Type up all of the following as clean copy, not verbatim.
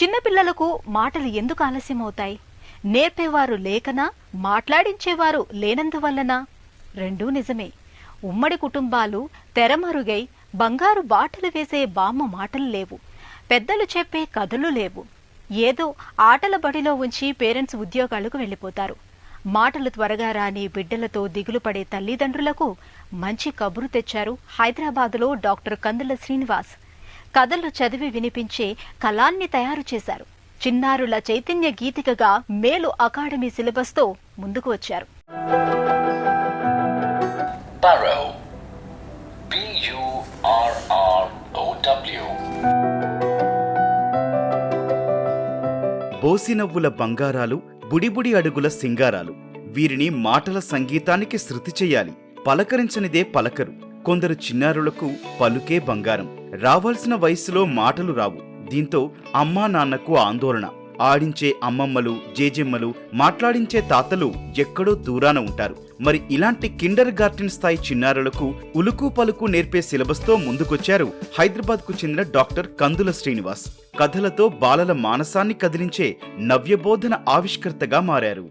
చిన్నపిల్లలకు మాటలు ఎందుకు ఆలస్యమవుతాయి? నేర్పేవారు లేకనా, మాట్లాడించేవారు లేనందువల్లనా? రెండూ నిజమే. ఉమ్మడి కుటుంబాలు తెరమరుగై బంగారు బాటలు వేసే బామ్మ మాటలు లేవు, పెద్దలు చెప్పే కథలు లేవు. ఏదో ఆటల బడిలో ఉంచి పేరెంట్స్ ఉద్యోగాలకు వెళ్ళిపోతారు. మాటలు త్వరగా రాని బిడ్డలతో దిగులు పడే తల్లిదండ్రులకు మంచి కబురు తెచ్చారు హైదరాబాదులో డాక్టర్ కందుల శ్రీనివాస్. కథలు చదివి వినిపించే కళాన్ని తయారు చేశారు. చిన్నారుల చైతన్య గీతికగా మేలు అకాడమీ సిలబస్తో ముందుకు వచ్చారు. బోసినవ్వుల బంగారాలు, బుడిబుడి అడుగుల సింగారాలు. వీరిని మాటల సంగీతానికి శృతి చెయ్యాలి. పలకరించనిదే పలకరు. కొందరు చిన్నారులకు పలుకే బంగారం. రావాల్సిన వయసులో మాటలు రావు. దీంతో అమ్మా నాన్నకు ఆందోళన. ఆడించే అమ్మమ్మలు, జేజెమ్మలు, మాట్లాడించే తాతలు ఎక్కడో దూరాన ఉంటారు. మరి ఇలాంటి కిండర్ గార్టెన్ స్థాయి చిన్నారులకు ఉలుకు పలుకు నేర్పే సిలబస్తో ముందుకొచ్చారు హైదరాబాద్కు చెందిన డాక్టర్ కందుల శ్రీనివాస్. కథలతో బాలల మానసాన్ని కదిలించే నవ్యబోధన ఆవిష్కర్తగా మారారు.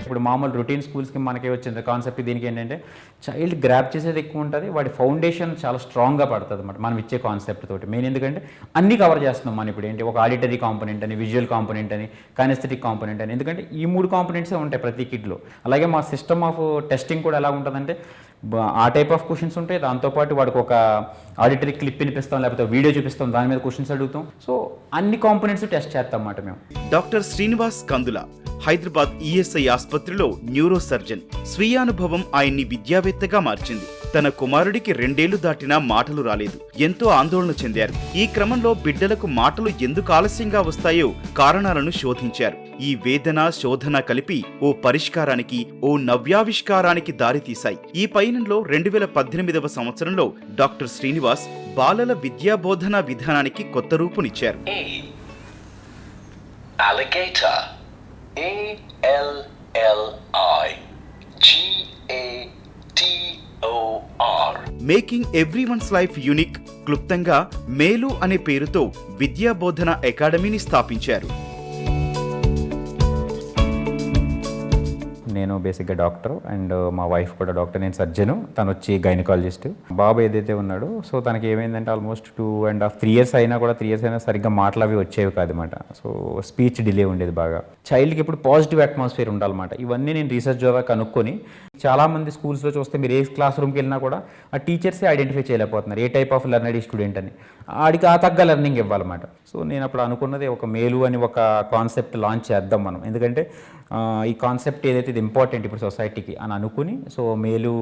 ఇప్పుడు మామూలు రొటీన్ స్కూల్స్కి మనకే వచ్చింది కాన్సెప్ట్. దీనికి ఏంటంటే చైల్డ్ గ్రాప్ చేసేది ఎక్కువ ఉంటుంది, వాడి ఫౌండేషన్ చాలా స్ట్రాంగ్గా పడుతుంది అన్నమాట మనం ఇచ్చే కాన్సెప్ట్ తోటి. మెయిన్ ఎందుకంటే అన్నీ కవర్ చేస్తున్నాం మనం ఇప్పుడు. ఏంటి ఒక ఆడిటరీ కాంపోనెంట్ అని, విజువల్ కాంపోనెంట్ అని, కైనెస్థెటిక్ కాంపోనెంట్ అని. ఎందుకంటే ఈ 3 కాంపోనెంట్సే ఉంటాయి ప్రతి కిడ్లో. అలాగే మా సిస్టమ్ ఆఫ్ టెస్టింగ్ కూడా ఎలా ఉంటుందంటే ఆ టైప్ ఆఫ్ క్వశ్చన్స్ ఉంటాయి. దాంతోపాటు వాడికి ఒక ఆడిటరీ క్లిప్ వినిపిస్తాం, లేకపోతే వీడియో చూపిస్తాం, దాని మీద క్వశ్చన్స్ అడుగుతాం. సో అన్ని కాంపోనెంట్స్ టెస్ట్ చేస్తాం అన్నమాట మేము. డాక్టర్ శ్రీనివాస్ కందుల హైదరాబాద్ ఈఎస్ఐ ఆసుపత్రిలో న్యూరో సర్జన్. స్వీయ అనుభవం ఆయన్ని విద్యావేత్తగా మార్చింది. తన కుమారుడికి 2 ఏళ్లు దాటినా మాటలు రాలేదు. ఎంతో ఆందోళన చెందారు. ఈ క్రమంలో బిడ్డలకు మాటలు ఎందుకు ఆలస్యంగా వస్తాయో కారణాలను శోధించారు. ఈ వేదన, శోధన కలిపి ఓ పరిష్కారానికి, ఓ నవ్యావిష్కారానికి దారితీశాయి. ఈ పయనంలో 2018వ సంవత్సరంలో డాక్టర్ శ్రీనివాస్ బాలల విద్యాబోధనా విధానానికి కొత్త రూపునిచ్చారు. మేకింగ్ ఎవ్రీవన్స్ లైఫ్ యూనిక్, క్లుప్తంగా మేలు అనే పేరుతో విద్యాబోధన అకాడమీని స్థాపించారు. నేను బేసిక్గా డాక్టర్ అండ్ మా వైఫ్ కూడా డాక్టర్. నేను సర్జను, తను వచ్చి గైనకాలజిస్ట్. బాబు ఏదైతే ఉన్నాడో సో తనకి ఏమైందంటే ఆల్మోస్ట్ 2.5-3 years అయినా కూడా 3 years అయినా సరిగ్గా మాటలు అవి వచ్చేవి కాదన్నమాట. సో స్పీచ్ డిలే ఉండేది బాగా. చైల్డ్కి ఇప్పుడు పాజిటివ్ అట్మాస్ఫియర్ ఉండాలన్నమాట. ఇవన్నీ నేను రీసెర్చ్ ద్వారా కనుక్కొని, చాలామంది స్కూల్స్లో చూస్తే మీరు ఏ క్లాస్ రూమ్కి వెళ్ళినా కూడా ఆ టీచర్సే ఐడెంటిఫై చేయలేకపోతున్నారు ఏ టైప్ ఆఫ్ లెర్నర్ ఈ స్టూడెంట్ అని. ఆడికి ఆ తగ్గ లెర్నింగ్ ఇవ్వాలన్నమాట. సో నేను అప్పుడు అనుకున్నది ఒక మేలు అని ఒక కాన్సెప్ట్ లాంచ్ చేద్దాం మనం. ఎందుకంటే ఈ కాన్సెప్ట్ ఏదైతే ఇది ఇంపార్టెంట్ ఇప్పుడు సొసైటీకి అని అనుకుని, సో మేలు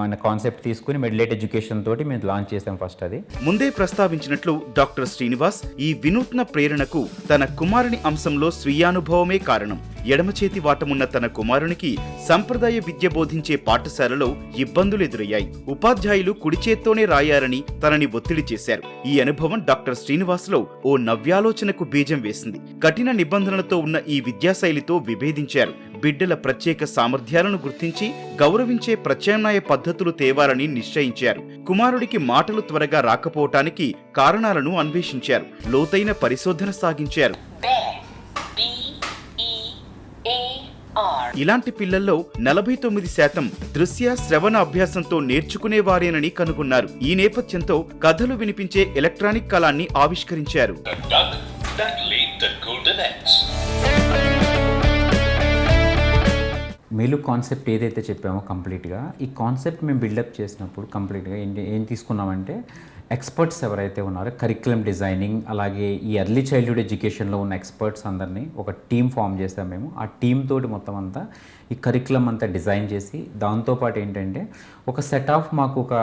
అనే కాన్సెప్ట్ తీసుకుని మెడిలేట్ ఎడ్యుకేషన్ తోటి మేము లాంచ్ చేసాం ఫస్ట్. అది ముందే ప్రస్తావించినట్లు డాక్టర్ శ్రీనివాస్ ఈ వినూత్న ప్రేరణకు తన కుమారుని అంశంలో స్వీయానుభవమే కారణం. ఎడమ చేతి వాటమున్న తన కుమారునికి సంప్రదాయ విద్య బోధించే పాఠశాలలో ఇబ్బందులు ఎదురయ్యాయి. ఉపాధ్యాయులు కుడి చేత్తోనే రాయారని తనని ఒత్తిడి చేశారు. ఈ అనుభవం డాక్టర్ శ్రీనివాస్లో ఓ నవ్యాలోచనకు బీజం వేసింది. కఠిన నిబంధనలతో ఉన్న ఈ విద్యాశైలితో విభేదించారు. బిడ్డల ప్రత్యేక సామర్థ్యాలను గుర్తించి గౌరవించే ప్రత్యామ్నాయ పద్ధతులు తేవాలని నిశ్చయించారు. కుమారుడికి మాటలు త్వరగా రాకపోవటానికి కారణాలను అన్వేషించారు. లోతైన పరిశోధన సాగించారు. ఇలాంటి పిల్లల్లో 49% దృశ్య శ్రవణ అభ్యాసంతో నేర్చుకునేవారేనని కనుగొన్నారు. ఈ నేపథ్యంతో కథలు వినిపించే ఎలక్ట్రానిక్ కళాన్ని ఆవిష్కరించారు. మేలు కాన్సెప్ట్ ఏదైతే చెప్పామో కంప్లీట్గా, ఈ కాన్సెప్ట్ మేము బిల్డప్ చేసినప్పుడు కంప్లీట్గా ఏం తీసుకున్నామంటే, ఎక్స్పర్ట్స్ ఎవరైతే ఉన్నారో కరిక్యులం డిజైనింగ్, అలాగే ఈ ఎర్లీ చైల్డ్హుడ్ ఎడ్యుకేషన్లో ఉన్న ఎక్స్పర్ట్స్ అందరినీ ఒక టీమ్ ఫామ్ చేసాం మేము. ఆ టీమ్ తోటి మొత్తం అంతా ఈ కరిక్యులం అంతా డిజైన్ చేసి, దాంతోపాటు ఏంటంటే ఒక సెట్ ఆఫ్ మాకు ఒక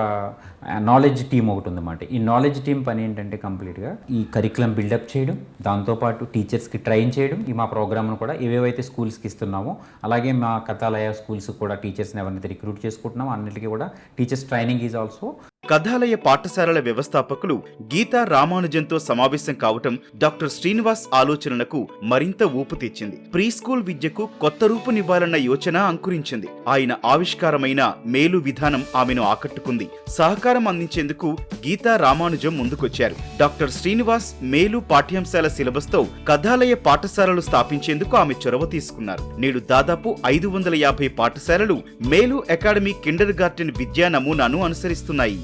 నాలెడ్జ్ టీమ్ ఒకటి ఉందన్నమాట. ఈ నాలెడ్జ్ టీమ్ పని ఏంటంటే కంప్లీట్గా ఈ కరిక్యులం బిల్డప్ చేయడం, దాంతోపాటు టీచర్స్కి ట్రైన్ చేయడం. ఈ మా ప్రోగ్రామ్ను కూడా ఏవేవైతే స్కూల్స్కి ఇస్తున్నామో, అలాగే మా కథాలయ స్కూల్స్కి కూడా టీచర్స్ని ఎవరినైతే రిక్రూట్ చేసుకుంటున్నామో అన్నిటికీ కూడా టీచర్స్ ట్రైనింగ్ ఈజ్ ఆల్సో. కథాలయ పాఠశాలల వ్యవస్థాపకులు గీతా రామానుజంతో సమావేశం కావటం డాక్టర్ శ్రీనివాస్ ఆలోచనలకు మరింత ఊపు తెచ్చింది. ప్రీ స్కూల్ విద్యకు కొత్త రూపునివ్వాలన్న యోచన అంకురించింది. ఆయన ఆవిష్కారమైన మేలు విధానం ఆమెను ఆకట్టుకుంది. సహకారం అందించేందుకు గీతా రామానుజం ముందుకొచ్చారు. డాక్టర్ శ్రీనివాస్ మేలు పాఠ్యాంశాల సిలబస్ తో కథాలయ పాఠశాలలు స్థాపించేందుకు ఆమె చొరవ తీసుకున్నారు. నేడు దాదాపు 550 పాఠశాలలు మేలు అకాడమీ కిండర్ గార్టెన్ విద్యా నమూనాను అనుసరిస్తున్నాయి.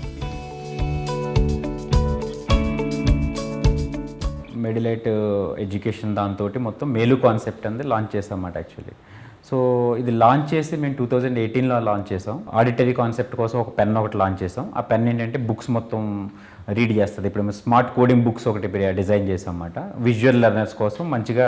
మెడిలైట్ ఎడ్యుకేషన్ దాంతో మొత్తం మేలు కాన్సెప్ట్ అనేది లాంచ్ చేసామన్నమాట యాక్చువల్లీ. సో ఇది లాంచ్ చేసి మేము 2018లో లాంచ్ చేసాం. ఆడిటరీ కాన్సెప్ట్ కోసం ఒక పెన్ ఒకటి లాంచ్ చేసాం. ఆ పెన్ ఏంటంటే బుక్స్ మొత్తం రీడ్ చేస్తుంది. ఇప్పుడు మేము స్మార్ట్ కోడింగ్ బుక్స్ ఒకటి డిజైన్ చేసాం అన్నమాట. విజువల్ లెర్నర్స్ కోసం మంచిగా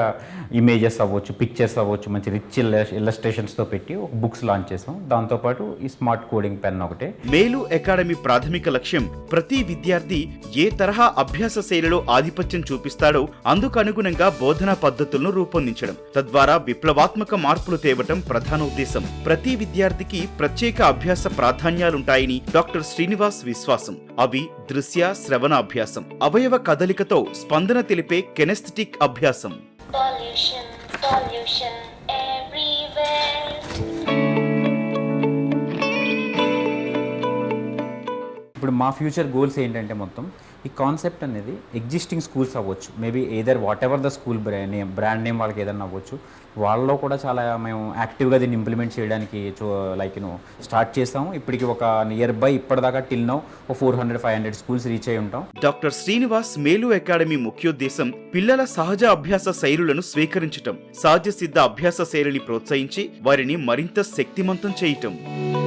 ఇమేజెస్ అవ్వచ్చు, పిక్చర్స్ అవ్వచ్చు, మంచి రిచ్ ఇల్లస్ట్రేషన్స్తో పెట్టి ఒక బుక్స్ లాంచ్ చేసాం. దాంతోపాటు ఈ స్మార్ట్ కోడింగ్ పెన్ ఒకటే. మేలు అకాడమీ ప్రాథమిక లక్ష్యం ప్రతి విద్యార్థి ఏ తరహా అభ్యాస శైలిలో ఆధిపత్యం చూపిస్తాడో అందుకు అనుగుణంగా బోధనా పద్ధతులను రూపొందించడం, తద్వారా విప్లవాత్మక మార్పులు తేవటం ప్రధాన ఉద్దేశం. ప్రతి విద్యార్థికి ప్రత్యేక అభ్యాస ప్రాధాన్యాలుంటాయని డాక్టర్ శ్రీనివాస్ విశ్వాసం. అవి దృశ్య శ్రవణ అభ్యాసం, అవయవ కదలికతో స్పందన తెలిపే కెనెస్థెటిక్ అభ్యాసం. ఇప్పుడు మా ఫ్యూచర్ గోల్స్ ఏంటంటే మొత్తం ఈ కాన్సెప్ట్ అనేది ఎగ్జిస్టింగ్ స్కూల్స్ అవ్వచ్చు, maybe either what ever the school brand name వాళ్ళకి ఏదైనా అవ్వచ్చు, వాళ్ళలో కూడా చాలా మేము యాక్టివ్గా దీన్ని ఇంప్లిమెంట్ చేయడానికి స్టార్ట్ చేసాము. ఇప్పటికి ఒక నియర్ బై ఇప్పటిదాకా టిల్ నౌ 400-500 స్కూల్స్ రీచ్ అయి ఉంటాం. డాక్టర్ శ్రీనివాస్ మేలు అకాడమీ ముఖ్యోద్దేశం పిల్లల సహజ అభ్యాస శైలులను స్వీకరించటం, సహజ సిద్ధ అభ్యాస శైలిని ప్రోత్సహించి వారిని మరింత శక్తిమంతం చేయటం.